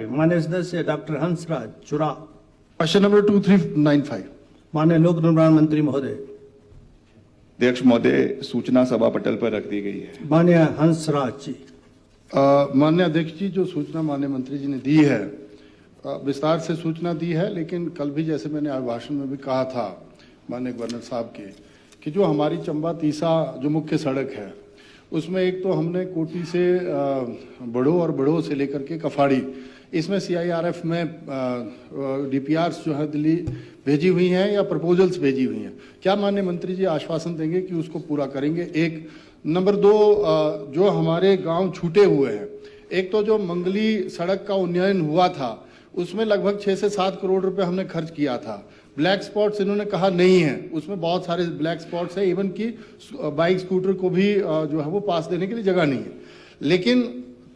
माननीय सदस्य डॉक्टर हंसराज चुरा। Question number 2395। माननीय लोक निर्माण मंत्री महोदय। अध्यक्ष महोदय, सूचना सभा पटल पर रख दी गई है। माननीय हंसराज जी। माननीय अध्यक्ष जी, जो सूचना माननीय मंत्री जी ने दी है, विस्तार से सूचना दी है, लेकिन कल भी जैसे मैंने आज भाषण में भी कहा था माननीय गवर्नर साहब के, कि जो हमारी चंबा तीसा जो मुख्य सड़क है, उसमें एक तो हमने कोटी से बड़ो और बड़ो से लेकर के कफाड़ी, इसमें सीआईआरएफ में डीपीआरस जो है दिल्ली भेजी हुई हैं या प्रपोजल्स भेजी हुई हैं। क्या माननीय मंत्री जी आश्वासन देंगे कि उसको पूरा करेंगे? एक नंबर दो, जो हमारे गांव छूटे हुए हैं, एक तो जो मंगली सड़क का उन्नयन हुआ था उसमें लगभग 6 से 7 करोड़ रुपए हमने खर्च किया था। ब्लैक स्पॉट्स इन्होंने कहा नहीं है, उसमें बहुत सारे ब्लैक स्पॉट्स है, इवन की बाइक स्कूटर को भी जो है वो पास देने के लिए जगह नहीं है। लेकिन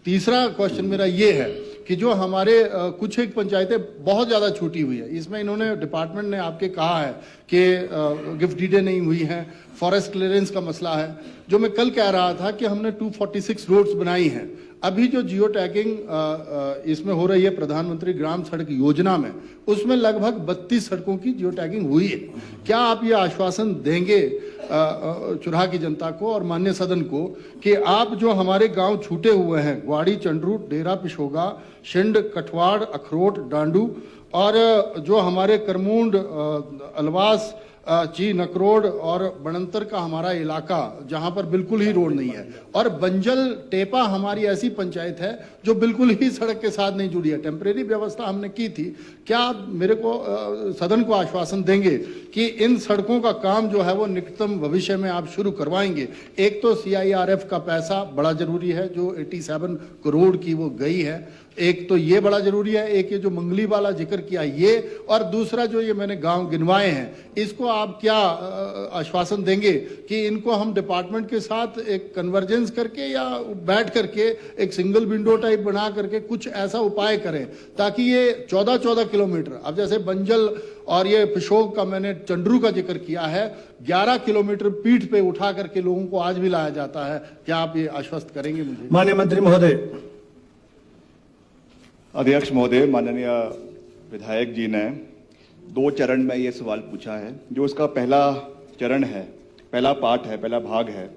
तीसरा क्वेश्चन मेरा ये है कि जो हमारे कुछ एक पंचायतें बहुत ज़्यादा छूटी हुई है, इसमें इन्होंने डिपार्टमेंट ने आपके कहा है कि गिफ्ट डीडें नहीं हुई हैं, फॉरेस्ट क्लियरेंस का मसला है। जो मैं कल कह रहा था कि हमने 246 रोड्स बनाई हैं। अभी जो जियो टैगिंग इसमें हो रही है प्रधानमंत्री ग्राम सड़क योजना में, उसमें लगभग 32 सड़कों की जियो टैगिंग हुई है। क्या आप ये आश्वासन देंगे चुराह की जनता को और माननीय सदन को कि आप जो हमारे गांव छूटे हुए हैं, ग्वाड़ी, चंडरू, डेरा पिशोगा, शिंड, कठवाड़, अखरोट, डांडू और जो हमारे करमुंड, अलवास, ची, नकरोड और बनंतर का हमारा इलाका जहां पर बिल्कुल ही रोड नहीं है, और बंजल टेपा हमारी ऐसी पंचायत है जो बिल्कुल ही सड़क के साथ नहीं जुड़ी है। टेम्परेरी व्यवस्था हमने की थी। क्या आप मेरे को सदन को आश्वासन देंगे कि इन सड़कों का काम जो है वो निकटतम भविष्य में आप शुरू करवाएंगे? एक तो सीआईआरएफ का पैसा बड़ा जरूरी है, जो 87 करोड़ की वो गई है, एक तो ये बड़ा जरूरी है, एक ये जो मंगली वाला जिक्र किया ये, और दूसरा जो ये मैंने गांव गिनवाए हैं, इसको आप क्या आश्वासन देंगे कि इनको हम डिपार्टमेंट के साथ एक कन्वर्जेंस करके या बैठ करके एक सिंगल विंडो टाइप बना करके कुछ ऐसा उपाय करें ताकि ये 14-14 किलोमीटर, अब जैसे बंजल और ये पिशोक का मैंने चंडरू का जिक्र किया है, 11 किलोमीटर पीठ पे उठा करके लोगों को आज भी लाया जाता है। क्या आप ये आश्वस्त करेंगे मुझे? माननीय मंत्री महोदय। अध्यक्ष महोदय, माननीय विधायक जी ने 2 चरण में ये सवाल पूछा है। जो इसका पहला चरण है, पहला पार्ट है, पहला भाग है,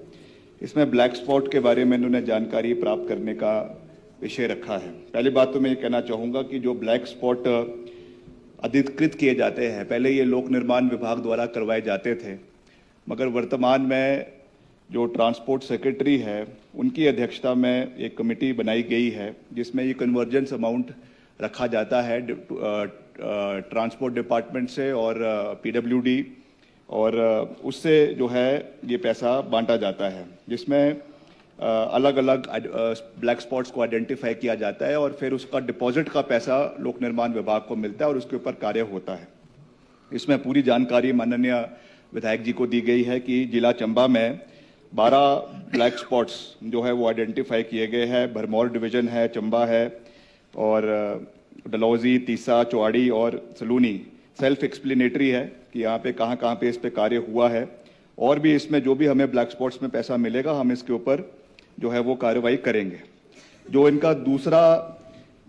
इसमें ब्लैक स्पॉट के बारे में इन्होंने जानकारी प्राप्त करने का विषय रखा है। पहली बात तो मैं ये कहना चाहूँगा कि जो ब्लैक स्पॉट अधिकृत किए जाते हैं, पहले ये लोक निर्माण विभाग द्वारा करवाए जाते थे, मगर वर्तमान में जो ट्रांसपोर्ट सेक्रेटरी है उनकी अध्यक्षता में एक कमेटी बनाई गई है जिसमें ये कन्वर्जेंस अमाउंट रखा जाता है ट्रांसपोर्ट डिपार्टमेंट से और पीडब्ल्यूडी, और उससे जो है ये पैसा बांटा जाता है, जिसमें अलग अलग ब्लैक स्पॉट्स को आइडेंटिफाई किया जाता है और फिर उसका डिपॉजिट का पैसा लोक निर्माण विभाग को मिलता है और उसके ऊपर कार्य होता है। इसमें पूरी जानकारी माननीय विधायक जी को दी गई है कि जिला चंबा में 12 ब्लैक स्पॉट्स जो है वो आइडेंटिफाई किए गए हैं। भरमौर डिवीजन है, चंबा है, और डलहौजी, तीसा, चौआड़ी और सलूनी सेल्फ एक्सप्लेनेटरी है कि यहाँ पे कहाँ पे इस पे कार्य हुआ है, और भी इसमें जो भी हमें ब्लैक स्पॉट्स में पैसा मिलेगा हम इसके ऊपर जो है वो कार्रवाई करेंगे। जो इनका दूसरा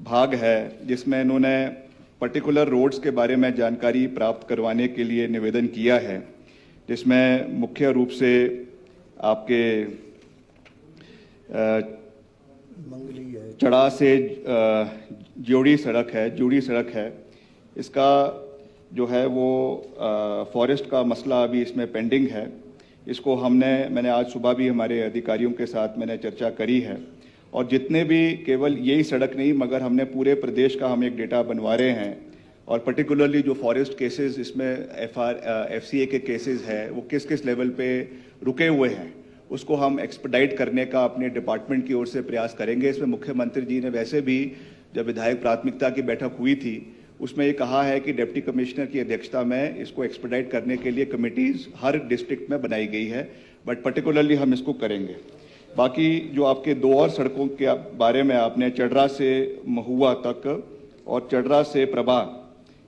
भाग है जिसमें इन्होंने पर्टिकुलर रोड्स के बारे में जानकारी प्राप्त करवाने के लिए निवेदन किया है, जिसमें मुख्य रूप से आपके चढ़ा से ज्योड़ी सड़क है, इसका जो है वो फॉरेस्ट का मसला अभी इसमें पेंडिंग है। इसको मैंने आज सुबह भी हमारे अधिकारियों के साथ मैंने चर्चा करी है, और जितने भी, केवल यही सड़क नहीं मगर हमने पूरे प्रदेश का हम एक डेटा बनवा रहे हैं, और पर्टिकुलरली जो फॉरेस्ट केसेस इसमें FCA के केसेस है वो किस किस लेवल पे रुके हुए हैं, उसको हम एक्सपेडाइट करने का अपने डिपार्टमेंट की ओर से प्रयास करेंगे। इसमें मुख्यमंत्री जी ने वैसे भी जब विधायक प्राथमिकता की बैठक हुई थी उसमें ये कहा है कि डिप्टी कमिश्नर की अध्यक्षता में इसको एक्सपेडाइट करने के लिए कमिटीज हर डिस्ट्रिक्ट में बनाई गई है, बट पर्टिकुलरली हम इसको करेंगे। बाकी जो आपके 2 और सड़कों के बारे में आपने चडरा से महुआ तक और चडरा से प्रभा,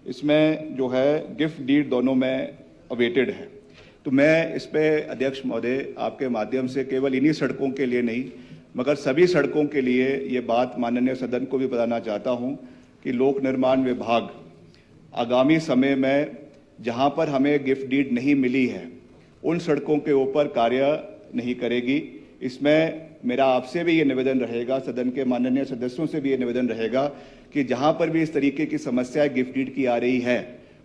इसमें जो है गिफ्ट डीड दोनों में अवेटेड है। तो मैं इस पे अध्यक्ष महोदय आपके माध्यम से केवल इन्हीं सड़कों के लिए नहीं मगर सभी सड़कों के लिए ये बात माननीय सदन को भी बताना चाहता हूं कि लोक निर्माण विभाग आगामी समय में जहां पर हमें गिफ्ट डीड नहीं मिली है उन सड़कों के ऊपर कार्य नहीं करेगी। इसमें मेरा आपसे भी ये निवेदन रहेगा, सदन के माननीय सदस्यों से भी ये निवेदन रहेगा कि जहां पर भी इस तरीके की समस्या गिफ्ट डीड की आ रही है,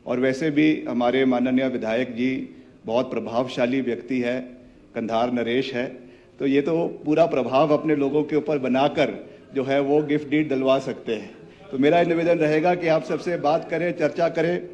और वैसे भी हमारे माननीय विधायक जी बहुत प्रभावशाली व्यक्ति है, कंधार नरेश है, तो ये तो पूरा प्रभाव अपने लोगों के ऊपर बनाकर जो है वो गिफ्ट डीड दिलवा सकते हैं। तो मेरा ये निवेदन रहेगा कि आप सबसे बात करें, चर्चा करें,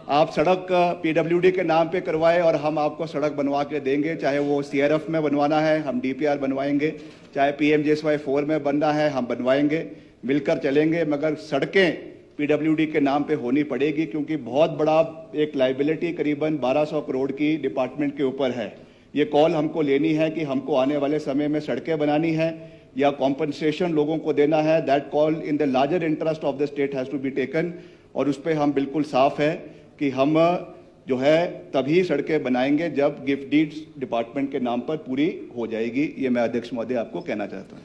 आप सड़क पीडब्ल्यूडी के नाम पे करवाएं और हम आपको सड़क बनवा के देंगे। चाहे वो सीआरएफ में बनवाना है हम डीपीआर बनवाएंगे, चाहे पीएमजीएसवाई 4 में बनना है हम बनवाएंगे, मिलकर चलेंगे, मगर सड़कें पीडब्ल्यूडी के नाम पे होनी पड़ेगी, क्योंकि बहुत बड़ा एक लाइबिलिटी करीबन 1200 करोड़ की डिपार्टमेंट के ऊपर है। ये कॉल हमको लेनी है कि हमको आने वाले समय में सड़कें बनानी है या कॉम्पनसेशन लोगों को देना है। That call in the larger interest of the state has to be taken, और उस पर हम बिल्कुल साफ है कि हम जो है तभी सड़कें बनाएंगे जब गिफ्ट डीड्स डिपार्टमेंट के नाम पर पूरी हो जाएगी। ये मैं अध्यक्ष महोदय आपको कहना चाहता हूँ।